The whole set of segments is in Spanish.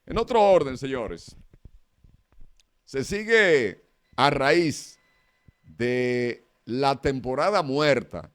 En otro orden, señores, se sigue a raíz de la temporada muerta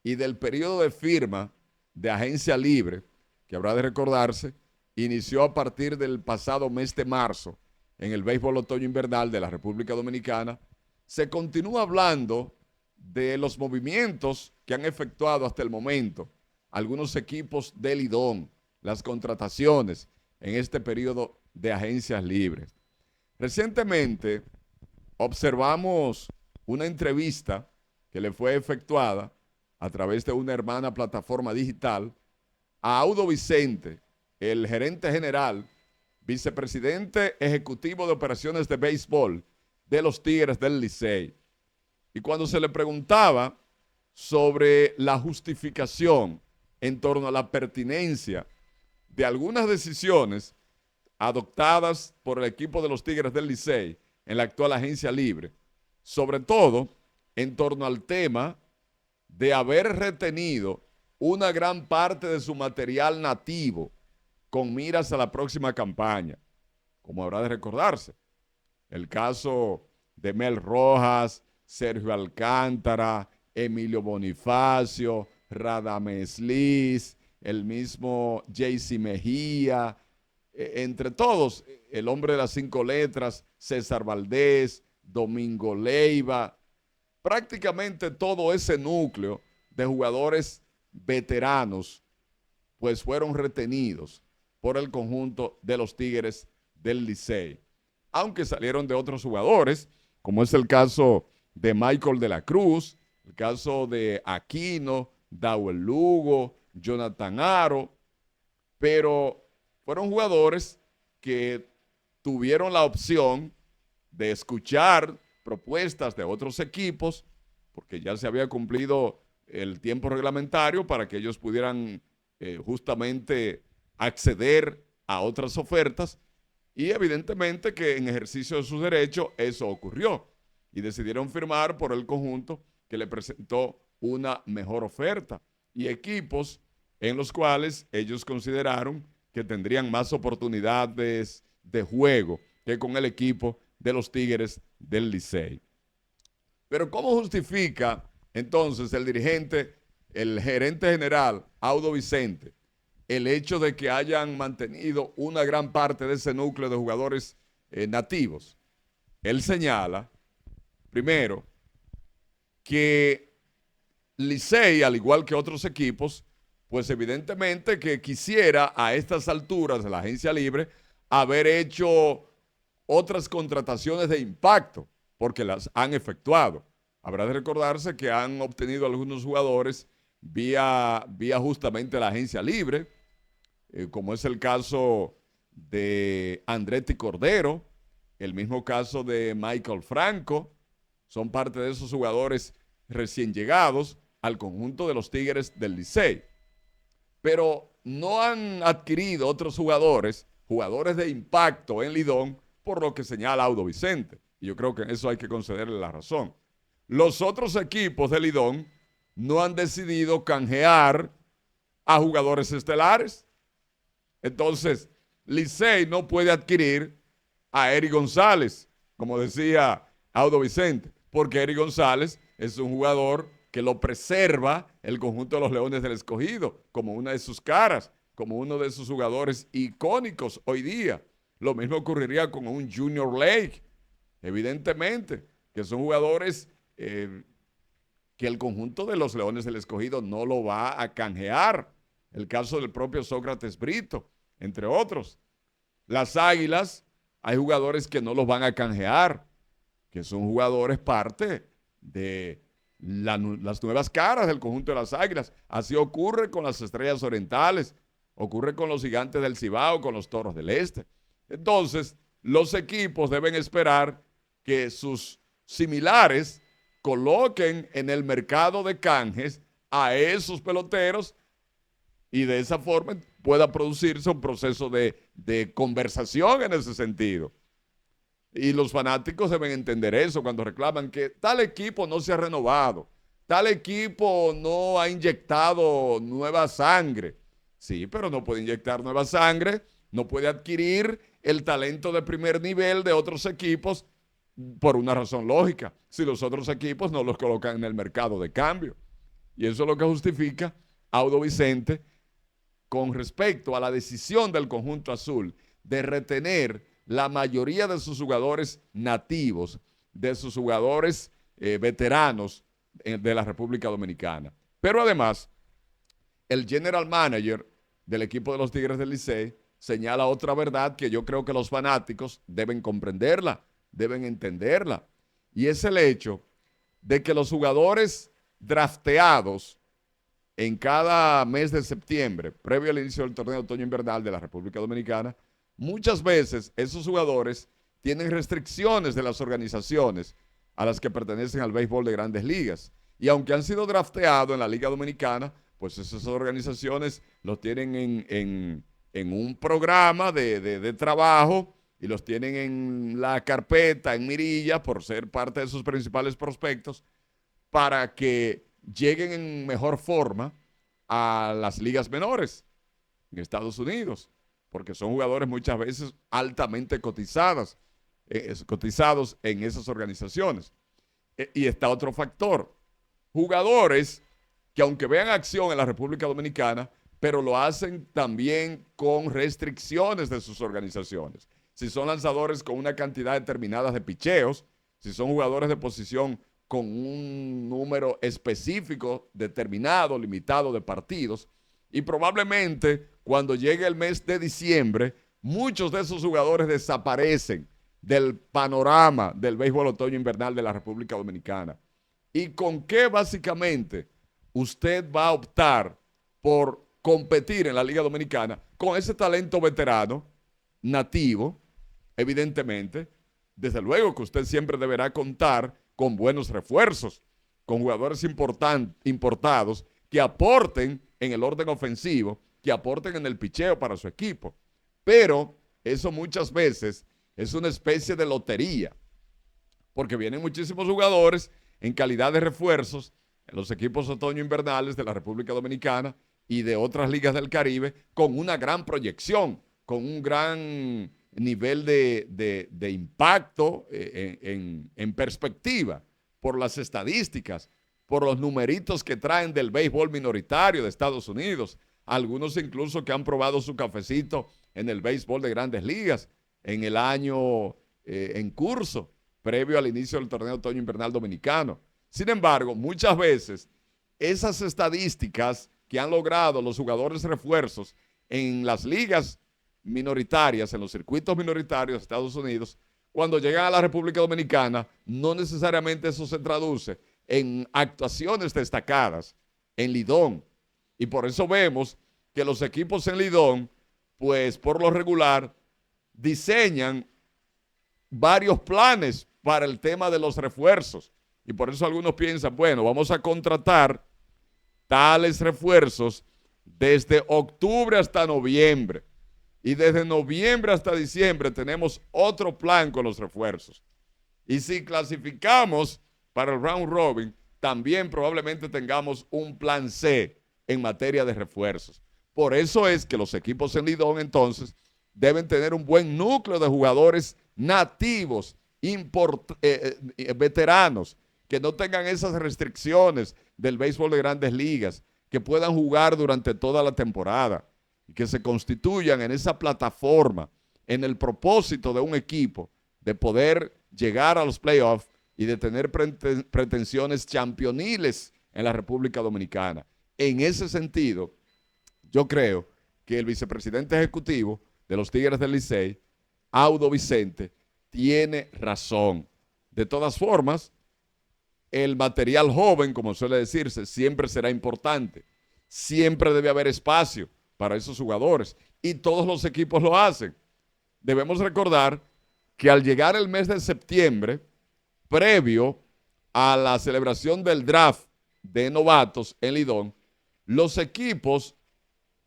y del periodo de firma de agencia libre, que habrá de recordarse, inició a partir del pasado mes de marzo en el béisbol otoño invernal de la República Dominicana. Se continúa hablando de los movimientos que han efectuado hasta el momento algunos equipos del Lidón, las contrataciones en este periodo de agencias libres. Recientemente observamos una entrevista que le fue efectuada a través de una hermana plataforma digital a Audo Vicente, el gerente general, vicepresidente ejecutivo de operaciones de béisbol de los Tigres del Licey. Y cuando se le preguntaba sobre la justificación en torno a la pertinencia de algunas decisiones adoptadas por el equipo de los Tigres del Licey en la actual agencia libre, sobre todo en torno al tema de haber retenido una gran parte de su material nativo con miras a la próxima campaña, como habrá de recordarse. El caso de Mel Rojas, Sergio Alcántara, Emilio Bonifacio, Radames Liz, el mismo JC Mejía, entre todos, el hombre de las 5 letras, César Valdés, Domingo Leiva, prácticamente todo ese núcleo de jugadores veteranos, pues fueron retenidos por el conjunto de los Tigres del Licey. Aunque salieron de otros jugadores, como es el caso de Michael de la Cruz, el caso de Aquino, Dawel Lugo, Jonathan Aro, pero fueron jugadores que tuvieron la opción de escuchar propuestas de otros equipos, porque ya se había cumplido el tiempo reglamentario para que ellos pudieran justamente acceder a otras ofertas, y evidentemente que en ejercicio de sus derechos eso ocurrió, y decidieron firmar por el conjunto que le presentó una mejor oferta, y equipos en los cuales ellos consideraron que tendrían más oportunidades de juego que con el equipo de los Tigres del Licey. Pero ¿cómo justifica entonces el dirigente, el gerente general, Audo Vicente, el hecho de que hayan mantenido una gran parte de ese núcleo de jugadores nativos? Él señala, primero, que Licey, al igual que otros equipos, pues evidentemente que quisiera a estas alturas de la agencia libre haber hecho otras contrataciones de impacto, porque las han efectuado. Habrá de recordarse que han obtenido algunos jugadores vía justamente la agencia libre, como es el caso de Andretti Cordero, el mismo caso de Michael Franco, son parte de esos jugadores recién llegados al conjunto de los Tigres del Licey. Pero no han adquirido otros jugadores, jugadores de impacto en Lidón, por lo que señala Audo Vicente. Y yo creo que en eso hay que concederle la razón. Los otros equipos de Lidón no han decidido canjear a jugadores estelares. Entonces, Licey no puede adquirir a Eric González, como decía Audo Vicente, porque Eric González es un jugador que lo preserva el conjunto de los Leones del Escogido, como una de sus caras, como uno de sus jugadores icónicos hoy día. Lo mismo ocurriría con un Junior Lake, evidentemente, que son jugadores que el conjunto de los Leones del Escogido no lo va a canjear. El caso del propio Sócrates Brito, entre otros. Las Águilas, hay jugadores que no los van a canjear, que son jugadores parte de las nuevas caras del conjunto de las Águilas. Así ocurre con las Estrellas Orientales, ocurre con los Gigantes del Cibao, con los Toros del Este. Entonces, los equipos deben esperar que sus similares coloquen en el mercado de canjes a esos peloteros y de esa forma pueda producirse un proceso de conversación en ese sentido. Y los fanáticos deben entender eso cuando reclaman que tal equipo no se ha renovado, tal equipo no ha inyectado nueva sangre. Sí, pero no puede inyectar nueva sangre no puede adquirir el talento de primer nivel de otros equipos por una razón lógica, si los otros equipos no los colocan en el mercado de cambio. Y eso es lo que justifica Audo Vicente con respecto a la decisión del conjunto azul de retener la mayoría de sus jugadores nativos, de sus jugadores veteranos de la República Dominicana. Pero además, el general manager del equipo de los Tigres del Licey señala otra verdad que yo creo que los fanáticos deben comprenderla, deben entenderla, y es el hecho de que los jugadores drafteados en cada mes de septiembre, previo al inicio del torneo de otoño invernal de la República Dominicana, muchas veces esos jugadores tienen restricciones de las organizaciones a las que pertenecen al béisbol de grandes ligas. Y aunque han sido drafteados en la Liga Dominicana, pues esas organizaciones los tienen en un programa de trabajo y los tienen en la carpeta, en mirilla, por ser parte de sus principales prospectos, para que lleguen en mejor forma a las ligas menores en Estados Unidos, porque son jugadores muchas veces altamente cotizados en esas organizaciones. Y está otro factor, jugadores que aunque vean acción en la República Dominicana, pero lo hacen también con restricciones de sus organizaciones. Si son lanzadores con una cantidad determinada de picheos, si son jugadores de posición con un número específico, determinado, limitado de partidos, y probablemente cuando llegue el mes de diciembre, muchos de esos jugadores desaparecen del panorama del béisbol otoño invernal de la República Dominicana. ¿Y con qué básicamente usted va a optar por competir en la Liga Dominicana? Con ese talento veterano, nativo, evidentemente. Desde luego que usted siempre deberá contar con buenos refuerzos, con jugadores importados que aporten en el orden ofensivo, que aporten en el picheo para su equipo. Pero eso muchas veces es una especie de lotería, porque vienen muchísimos jugadores en calidad de refuerzos en los equipos otoño-invernales de la República Dominicana y de otras ligas del Caribe con una gran proyección, con un gran nivel de impacto en perspectiva, por las estadísticas, por los numeritos que traen del béisbol minoritario de Estados Unidos, algunos incluso que han probado su cafecito en el béisbol de grandes ligas en el año en curso, previo al inicio del torneo otoño invernal dominicano. Sin embargo, muchas veces esas estadísticas que han logrado los jugadores refuerzos en las ligas minoritarias, en los circuitos minoritarios de Estados Unidos, cuando llegan a la República Dominicana, no necesariamente eso se traduce en actuaciones destacadas en Lidón. Y por eso vemos que los equipos en Lidón, pues por lo regular, diseñan varios planes para el tema de los refuerzos. Y por eso algunos piensan, bueno, vamos a contratar tales refuerzos desde octubre hasta noviembre. Y desde noviembre hasta diciembre tenemos otro plan con los refuerzos. Y si clasificamos para el round robin, también probablemente tengamos un plan C en materia de refuerzos. Por eso es que los equipos en Lidón entonces deben tener un buen núcleo de jugadores nativos, veteranos, que no tengan esas restricciones del béisbol de grandes ligas, que puedan jugar durante toda la temporada y que se constituyan en esa plataforma, en el propósito de un equipo de poder llegar a los playoffs y de tener pretensiones campeoniles en la República Dominicana. En ese sentido, yo creo que el vicepresidente ejecutivo de los Tigres del Licey, Audo Vicente, tiene razón. De todas formas, el material joven, como suele decirse, siempre será importante. Siempre debe haber espacio para esos jugadores y todos los equipos lo hacen. Debemos recordar que al llegar el mes de septiembre, previo a la celebración del draft de novatos en Lidón, los equipos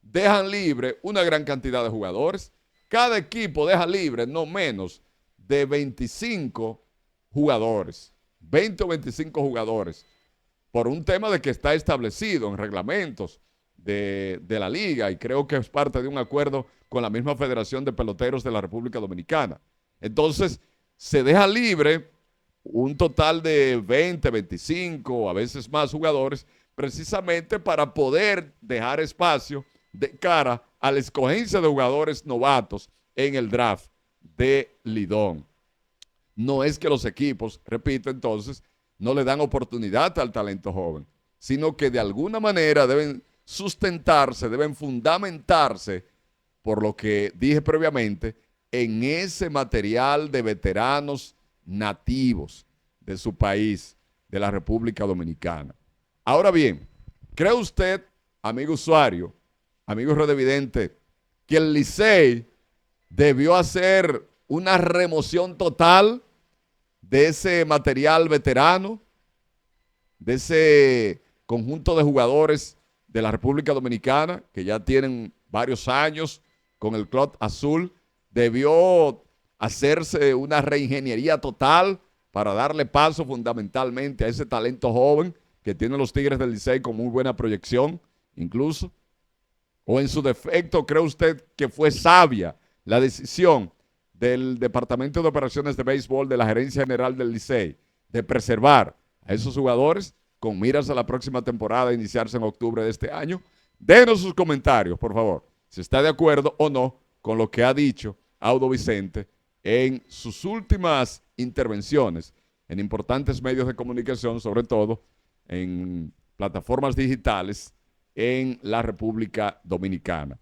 dejan libre una gran cantidad de jugadores. Cada equipo deja libre no menos de 25 jugadores, 20 o 25 jugadores, por un tema de que está establecido en reglamentos de la liga y creo que es parte de un acuerdo con la misma Federación de Peloteros de la República Dominicana. Entonces, se deja libre un total de 20, 25, a veces más jugadores, precisamente para poder dejar espacio de cara a la escogencia de jugadores novatos en el draft de Lidón. No es que los equipos, repito entonces, no le dan oportunidad al talento joven, sino que de alguna manera deben sustentarse, deben fundamentarse, por lo que dije previamente, en ese material de veteranos nativos de su país, de la República Dominicana. Ahora bien, ¿cree usted, amigo usuario, amigo redevidente, que el Licey debió hacer una remoción total de ese material veterano, de ese conjunto de jugadores de la República Dominicana que ya tienen varios años con el Club Azul? Debió hacerse una reingeniería total para darle paso fundamentalmente a ese talento joven que tienen los Tigres del Licey con muy buena proyección, incluso. ¿O en su defecto cree usted que fue sabia la decisión del Departamento de Operaciones de Béisbol de la Gerencia General del Licey de preservar a esos jugadores con miras a la próxima temporada, iniciarse en octubre de este año? Déjenos sus comentarios, por favor, si está de acuerdo o no con lo que ha dicho Audo Vicente en sus últimas intervenciones en importantes medios de comunicación, sobre todo en plataformas digitales en la República Dominicana.